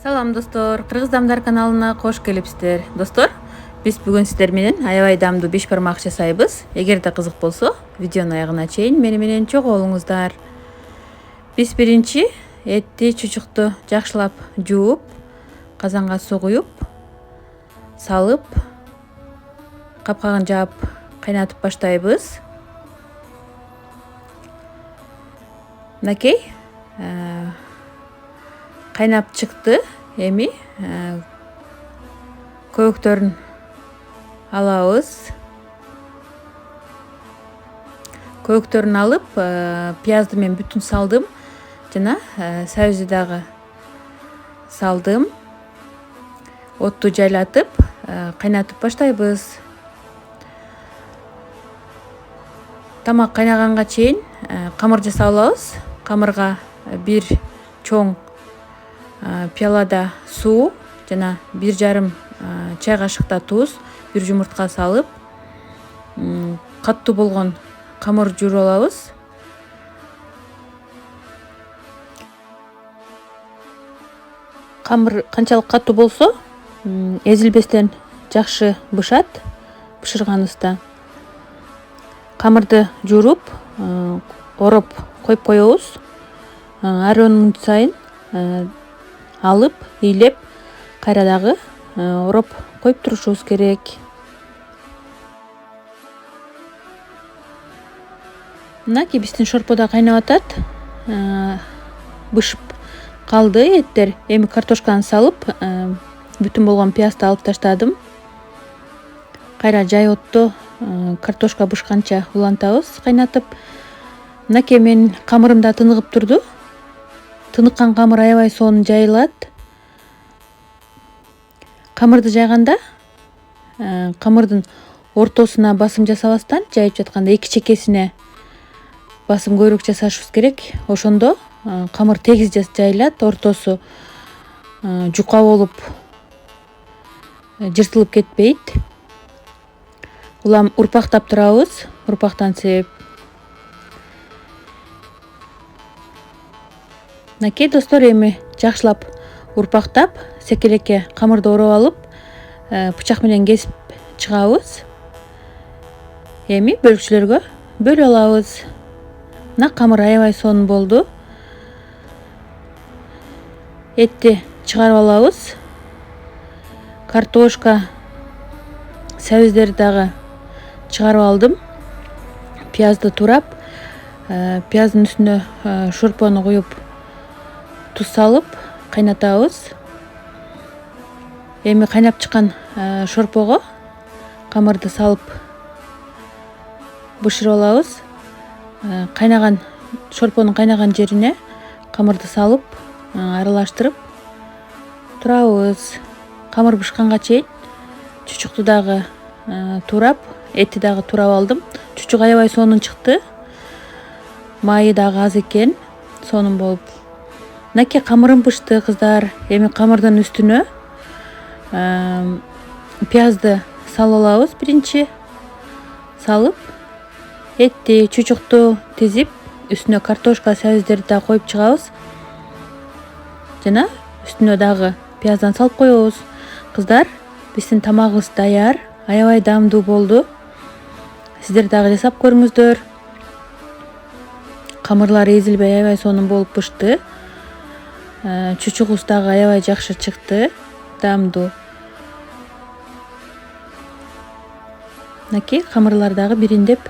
Салам достор, Кыргыз Дамдар каналына кош келипсиздер. Достор, биз бүгүн сиздер менен аябай даамдуу беш бармак жасайбыз. Эгерде кызык болсо, видеонун аягына чейин мени менен чогуу болуңуздар. Биз биринчи этти, чучукту жакшылап жууп, казанга суу куюп, салып, капкагын жаап кайнатып баштайбыз. Мынакей кайнап чыкты. Эми көбүктөрүн алабыз. Көбүктөрүн алып, пиязды мен бүтүн салдым жана сабизди дагы салдым. Отту жайлатып, кайнатып баштайбыз. Тамак кайнаганга чейин камыр жасап алабыз. Камырга бир чоң пиалада суу жана 1,5 чай кашыкта туз, бир жумуртка салып, каттуу болгон камыр жууруп алабыз. Камыр канчалык каттуу болсо, эзилбестен жакшы бышат бышырганыбызда. Камырды жууруп, ороп коюп коебуз. Ар 10 мүнөт сайын алып, ыйлеп, кайра дагы ороп коюп турушубуз керек. Мынакей биздин шорпо да кайнап атат. Бышып калды эттер. Эми картошканы салып, бүтүн болгон пиязды алып таштадым. Кайра жай отто картошка бышканча улантабыз, кайнатып. Мынакей менин камырым да тыныгып турду. Тыныккан камыр аябай сонун жайылат. Камырды жайганда камырдын ортосуна басым жасабастан, жайып жатканда эки чекесине басым көбүрөөк жасашыбыз керек. Ошондо камыр тегиз жайылат, ортосу жука болуп жыртылып кетпейт. Улам урпактап турабыз, урпактан себеп. Мынакей достор, эми жакшылап урпактап, секелекке камырды ороп алып, бычак менен кесип чыгабыз. Эми бөлүкчөлөргө бөлүп алабыз. Мына камыр аябай сонун болду. Этти чыгарып алабыз. Картошка, сабиздерди дагы чыгарып алдым. Пиязды турап, пияздын үстүнө шорпону куюп, туз салып кайнатабыз. Эми кайнап чыккан шорпого камырды салып бышырып алабыз. Кайнаган шорпонун кайнаган жерине камырды салып, аралаштырып турабыз. Камыр бышканга чейин чучукту дагы турап, этти дагы турап алдым. Чучук аябай сонун чыкты. Майы дагы аз экен, сонун болуп. Мынакей камырым бышты, кыздар. Эми камырдын үстүнө пиязды салып алабыз. Биринчи салып, этти, чучукту тизип, үстүнө картошка, сабиздерди да коюп чыгабыз. Жана үстүнө дагы пияздан салып коебуз. Кыздар, биздин тамагыбыз даяр, аябай даамдуу болду. Сиздер дагы жасап көрүңүздөр. Камырлары эзилбей аябай сонун болуп бышты. Чучугубуз дагы аябай жакшы чыкты, даамдуу. Мынакей камырлар дагы бириндеп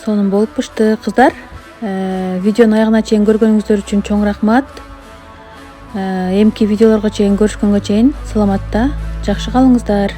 сонун болуп бышты. Кыздар, видеонун аягына чейин көргөнүңүздөр үчүн чоң рахмат. Эмки видеолорго чейин көрүшкөнгө чейин саламатта, жакшы калыңыздар.